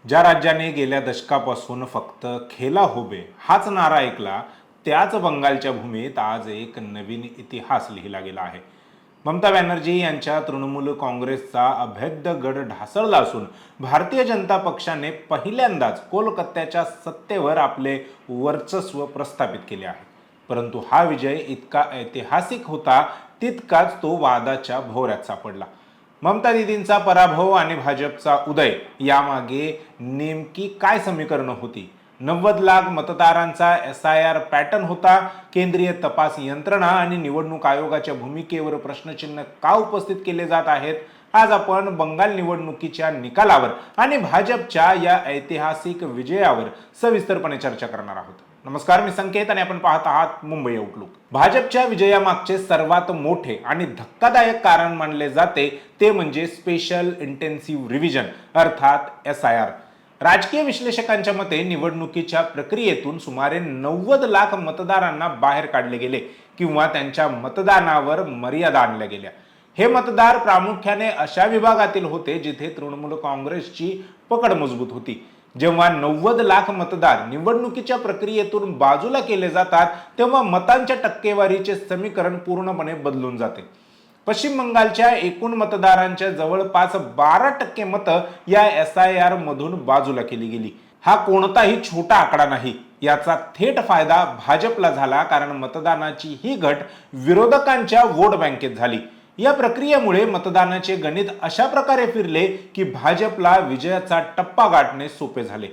ज्या राज्याने गेल्या दशकापासून फक्त खेला होबे हाच नारा ऐकला, त्याच बंगालच्या भूमीत आज एक नवीन इतिहास लिहिला गेला आहे. ममता बॅनर्जी यांच्या तृणमूल काँग्रेसचा अभेद्य गड ढासळला असून भारतीय जनता पक्षाने पहिल्यांदाच कोलकात्याच्या सत्तेवर आपले वर्चस्व प्रस्थापित केले आहे. परंतु हा विजय इतका ऐतिहासिक होता, तितकाच तो वादाच्या भोवऱ्यात सापडला. ममता दीदींचा पराभव आणि भाजपचा उदय यामागे नेमकी काय समीकरण होती? 90 लाख मतदारांचा SIR पॅटर्न होता, केंद्रीय तपास यंत्रणा आणि निवडणूक आयोगाच्या भूमिकेवर प्रश्नचिन्ह का उपस्थित केले जात आहेत? आज आपण बंगाल निवडणुकीच्या निकालावर आणि भाजपच्या या ऐतिहासिक विजयावर सविस्तरपणे चर्चा करणार आहोत. नमस्कार, मी संकेत आणि आपण पाहत आहात मुंबई आउटलुक. भाजपच्या विजयामागचे सर्वात मोठे आणि धक्कादायक कारण मानले जाते ते म्हणजे स्पेशल इंटेन्सिव्ह रिव्हिजन अर्थात SIR. राजकीय विश्लेषकांच्या मते निवडणुकीच्या प्रक्रियेतून सुमारे 90 लाख मतदारांना बाहेर काढले गेले किंवा त्यांच्या मतदानावर मर्यादा आणल्या गेल्या. हे मतदार प्रामुख्याने अशा विभागातील होते जिथे तृणमूल काँग्रेसची पकड मजबूत होती. जेव्हा 90 लाख मतदार निवडणुकीच्या प्रक्रियेतून बाजूला केले जातात, तेव्हा मतांच्या टक्केवारीचे समीकरण पूर्णपणे बदलून जाते. पश्चिम बंगालच्या एकूण मतदारांच्या जवळपास 12% मतं या SIR मधून बाजूला केली गेली. हा कोणताही छोटा आकडा नाही. याचा थेट फायदा भाजपला झाला, कारण मतदानाची ही घट विरोधकांच्या वोट बँकेत झाली. या प्रक्रियेमुळे मतदानाचे गणित अशा प्रकारे फिरले की भाजपला विजयाचा टप्पा गाठणे सोपे झाले.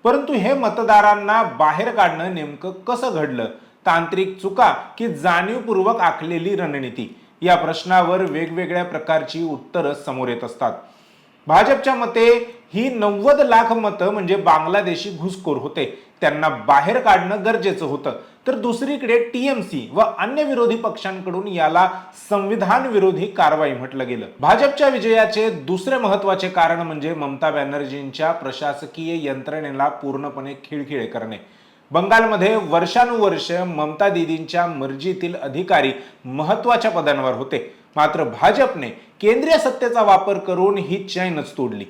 परंतु हे मतदारांना बाहेर काढणं नेमकं कसं घडलं? तांत्रिक चुका की जाणीवपूर्वक आखलेली रणनीती? या प्रश्नावर वेगवेगळ्या प्रकारची उत्तरं समोर येत असतात. भाजपच्या मते ही 90 लाख मतं म्हणजे बांगलादेशी घुसखोर होते, त्यांना बाहेर काढणं गरजेचं होतं. तर दुसरीकडे TMC व अन्य विरोधी पक्षांकडून याला संविधान विरोधी कारवाई म्हटलं गेलं. भाजपच्या विजयाचे दुसरे महत्वाचे कारण म्हणजे ममता बॅनर्जींच्या प्रशासकीय यंत्रणेला पूर्णपणे खिळखिळे करणे. बंगालमध्ये वर्षानुवर्ष ममता दीदींच्या मर्जीतील अधिकारी महत्वाच्या पदांवर होते, मात्र भाजपने केंद्रीय सत्तेचा वापर करून ही चैनच तोडली.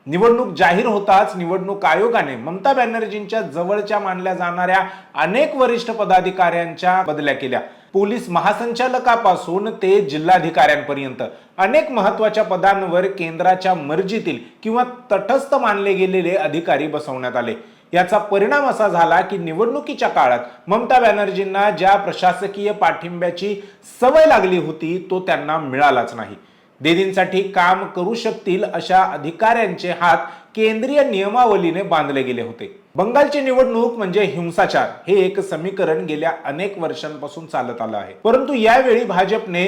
निवडणूक जाहीर होताच निवडणूक आयोगाने ममता बॅनर्जींच्या जवळच्या मानल्या जाणाऱ्या अनेक वरिष्ठ पदाधिकाऱ्यांच्या बदल्या केल्या. पोलीस महासंचालकापासून ते जिल्हाधिकाऱ्यांपर्यंत अनेक महत्वाच्या पदांवर केंद्राच्या मर्जीतील किंवा तटस्थ मानले गेलेले अधिकारी बसवण्यात आले. याचा परिणाम असा झाला की निवडणुकीच्या काळात ममता बॅनर्जींना ज्या प्रशासकीय पाठिंब्याची सवय लागली होती तो त्यांना मिळालाच नाही. दीदींसाठी काम करू शकतील अशा अधिकाऱ्यांचे हात केंद्रीय नियमावलीने बांधले गेले होते. बंगालची निवडणूक म्हणजे हिंसाचार हे एक समीकरण गेल्या अनेक वर्षांपासून चालत आलं आहे. परंतु यावेळी भाजपने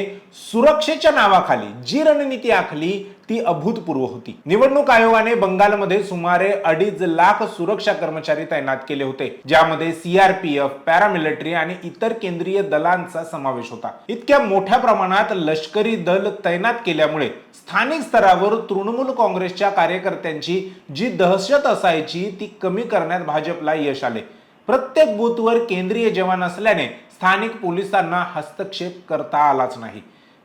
सुरक्षेच्या नावाखाली जी रणनीती आखली ती अभूतपूर्व होती. निवडणूक आयोगाने बंगालमध्ये सुमारे 2.5 लाख सुरक्षा कर्मचारी तैनात केले होते, ज्यामध्ये CRPF, पॅरामिलिटरी आणि इतर केंद्रीय दलांचा समावेश होता. इतक्या मोठ्या प्रमाणात लष्करी दल तैनात केल्यामुळे स्थानिक स्तरावर तृणमूल काँग्रेसच्या कार्यकर्त्यांची जी दहशत असायची ती कमी करण्यात भाजपला यश आले. प्रत्येक बूथवर केंद्रीय जवान असल्याने स्थानिक पोलिसांना हस्तक्षेप करता आलाच नाही.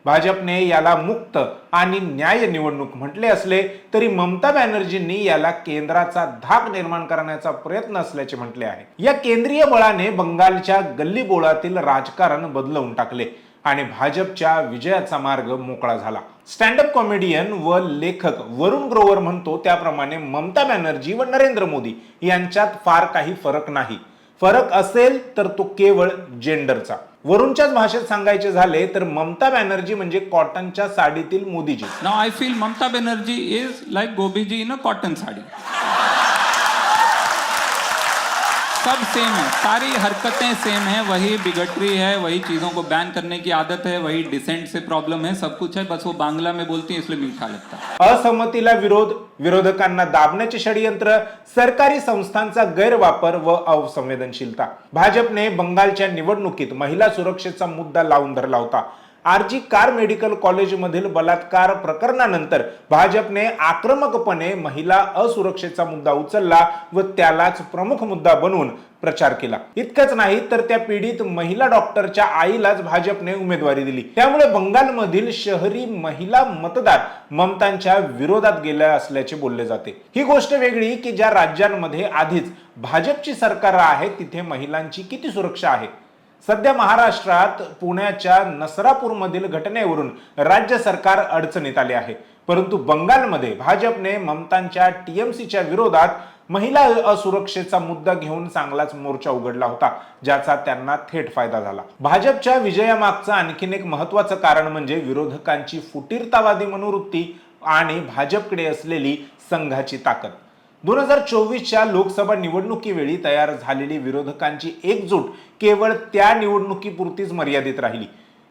भाजपने याला मुक्त आणि न्याय निवडणूक म्हटले असले तरी ममता बॅनर्जींनी याला केंद्राचा धाक निर्माण करण्याचा प्रयत्न असल्याचे म्हटले आहे. या केंद्रीय बळाने बंगालच्या गल्लीबोळातील राजकारण बदलवून टाकले आणि भाजपच्या विजयाचा मार्ग मोकळा झाला. स्टँडअप कॉमेडियन व लेखक वरुण ग्रोवर म्हणतो त्याप्रमाणे ममता बॅनर्जी व नरेंद्र मोदी यांच्यात फार काही फरक नाही. फरक असेल तर तो केवळ जेंडरचा. वरुणच्याच भाषेत सांगायचे झाले तर ममता बॅनर्जी म्हणजे कॉटनच्या साडीतील Modiji. Now I feel Mamata Banerjee is like गोबीजी इन अ कॉटन साड़ी. सब सेम है, सारी हरकतें सेम है, वही बिगटरी है, वही चीजों को बैन करने की आदत है, वही डिसेंट से प्रॉब्लम है, सब कुछ है, बस वो बांग्ला में बोलती है इसलिए मीठा लगता है. असहमतीला विरोध, विरोधकांना दाबण्याचे षडयंत्र, सरकारी संस्थांचा गैरवापर व अवसंवेदनशीलता. भाजपने बंगालच्या निवडणुकीत महिला सुरक्षेचा मुद्दा लावून धरला होता. आरजी कार मेडिकल कॉलेजमधील बलात्कार प्रकरणानंतर भाजपने आक्रमकपणे महिला असुरक्षेचा मुद्दा उचलला व त्यालाच प्रमुख मुद्दा बनवून प्रचार केला। इतकंच नाही तर त्या पीडित महिला डॉक्टरच्या आईलाच भाजपने उमेदवारी दिली। त्यामुळे बंगालमधील शहरी महिला मतदार ममतांच्या विरोधात गेल्या असल्याचे बोलले जाते। ही गोष्ट वेगळी की ज्या राज्यांमध्ये आधीच भाजपची सरकार आहे तिथे महिलांची किती सुरक्षा आहे। सध्या महाराष्ट्रात पुण्याच्या नसरापूरमधील घटनेवरून राज्य सरकार अडचणीत आले आहे, परंतु बंगालमध्ये भाजपने ममतांच्या टीएमसीच्या विरोधात महिला असुरक्षेचा मुद्दा घेऊन चांगलाच मोर्चा उघडला होता, ज्याचा त्यांना थेट फायदा झाला। भाजपच्या विजयामागचं आणखीन एक महत्त्वाचं कारण म्हणजे विरोधकांची फुटीरतावादी मनोवृत्ती आणि भाजपकडे असलेली संघाची ताकद। 2024च्या लोकसभा निवडणुकीवेळी तयार झालेली विरोधकांची एकजूट केवळ त्या निवडणुकीपुरतीच मर्यादित राहिली।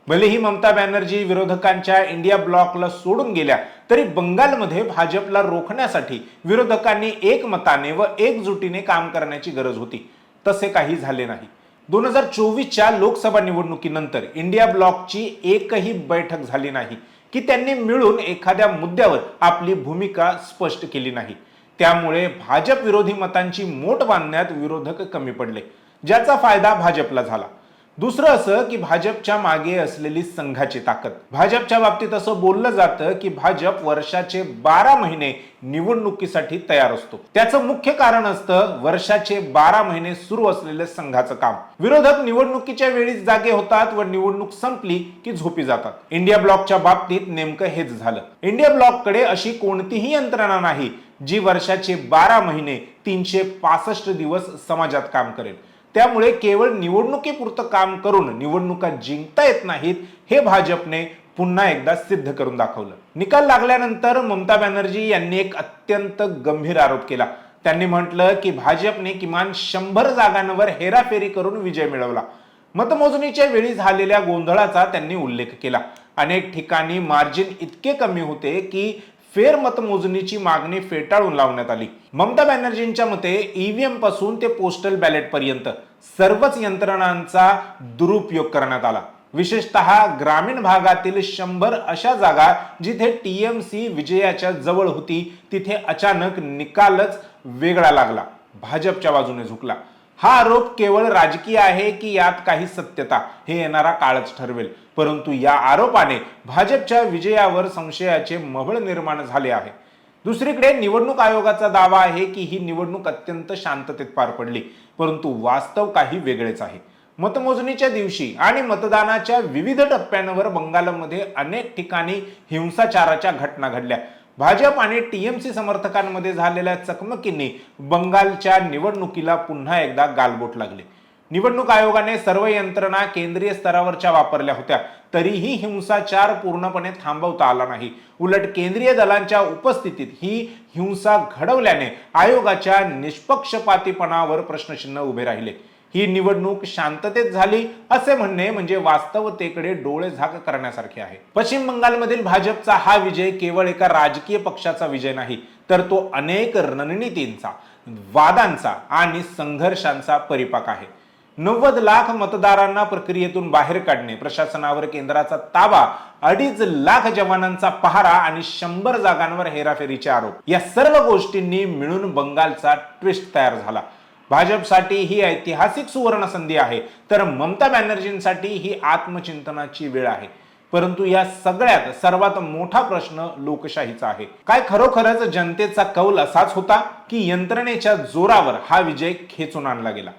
भलेही ममता बॅनर्जी विरोधकांच्या इंडिया ब्लॉकला सोडून गेल्या तरी बंगालमध्ये भाजपला रोखण्यासाठी विरोधकांनी एकमताने व एकजुटीने काम करण्याची गरज होती। तसे काही झाले नाही। 2024च्या लोकसभा निवडणुकीनंतर इंडिया ब्लॉकची एकही बैठक झाली नाही की त्यांनी मिळून एखाद्या मुद्द्यावर आपली भूमिका स्पष्ट केली नाही। त्यामुळे भाजप विरोधी मतांची मोठ बांधण्यात विरोधक कमी पडले, ज्याचा फायदा भाजपला झाला। दुसरं असं की भाजपच्या मागे असलेली संघाची ताकद। भाजपच्या बाबतीत असं बोललं जातं की भाजप वर्षाचे 12 महिने निवडणुकीसाठी तयार असतो। त्याचं मुख्य कारण असतं वर्षाचे 12 महिने सुरू असलेले संघाचं काम। विरोधक निवडणुकीच्या वेळी जागे होतात व निवडणूक संपली की झोपी जातात। इंडिया ब्लॉकच्या बाबतीत नेमकं हेच झालं। इंडिया ब्लॉककडे अशी कोणतीही यंत्रणा नाही जी वर्षाचे 12 महिने 365 दिवस समाजात काम करेल। त्यामुळे केवळ निवडणुकीपुरतं काम करून निवडणुका जिंकता येत नाहीत हे भाजपने पुन्हा एकदा सिद्ध करून दाखवलं। निकाल लागल्यानंतर ममता बॅनर्जी यांनी एक अत्यंत गंभीर आरोप केला। त्यांनी म्हटलं की भाजपने किमान 100 जागांवर हेराफेरी करून विजय मिळवला। मतमोजणीच्या वेळी झालेल्या गोंधळाचा त्यांनी उल्लेख केला। अनेक ठिकाणी मार्जिन इतके कमी होते की फेर मतमोजणीची मागणी फेटाळून लावण्यात आली। ममता बॅनर्जींच्या मते ईव्हीएम पासून ते पोस्टल बॅलेट पर्यंत सर्वच यंत्रणांचा दुरुपयोग करण्यात आला। विशेषतः ग्रामीण भागातील 100 अशा जागा जिथे टीएमसी विजयाच्या जवळ होती तिथे अचानक निकालच वेगळा लागला, भाजपच्या बाजूने झुकला। हा आरोप केवळ राजकीय आहे की यात काही सत्यता हे येणारा काळच ठरवेल, परंतु या आरोपाने भाजपच्या विजयावर संशयाचे मभळ निर्माण झाले आहे। दुसरीकडे निवडणूक आयोगाचा दावा आहे की ही निवडणूक अत्यंत शांततेत पार पडली, परंतु वास्तव काही वेगळेच आहे। मतमोजणीच्या दिवशी आणि मतदानाच्या विविध टप्प्यांवर बंगालमध्ये अनेक ठिकाणी हिंसाचाराच्या घटना घडल्या। भाजप आणि टीएमसी समर्थकांमध्ये झालेल्या चकमकींनी बंगालच्या निवडणुकीला पुन्हा एकदा गालबोट लागले। निवडणूक आयोगाने सर्व यंत्रणा केंद्रीय स्तरावरच्या वापरल्या होत्या, तरीही हिंसाचार पूर्णपणे थांबवता आला नाही। उलट केंद्रीय दलांच्या उपस्थितीत ही हिंसा घडवल्याने आयोगाच्या निष्पक्षपातीपणावर प्रश्नचिन्ह उभे राहिले। ही निवडणूक शांततेत झाली असे म्हणणे म्हणजे वास्तवतेकडे डोळे झाक करण्यासारखे आहे। पश्चिम बंगालमधील भाजपचा हा विजय केवळ एका राजकीय पक्षाचा विजय नाही, तर तो अनेक रणनीतींचा, वादांचा आणि संघर्षांचा परिपाक आहे। 90 लाख मतदारांना प्रक्रियेतून बाहेर काढणे, प्रशासनावर केंद्राचा ताबा, 2.5 लाख जवानांचा पहारा आणि 100 जागांवर हेराफेरीचे आरोप, या सर्व गोष्टींनी मिळून बंगालचा ट्विस्ट तयार झाला। भाजपसाठी ही ऐतिहासिक सुवर्ण संधी आहे, तर ममता बॅनर्जींसाठी ही आत्मचिंतनाची वेळ आहे। परंतु या सगळ्यात सर्वात मोठा प्रश्न लोकशाहीचा आहे। काय खरोखरच जनतेचा कौल असाच होता की यंत्रणेच्या जोरावर हा विजय खेचून आणला गेला?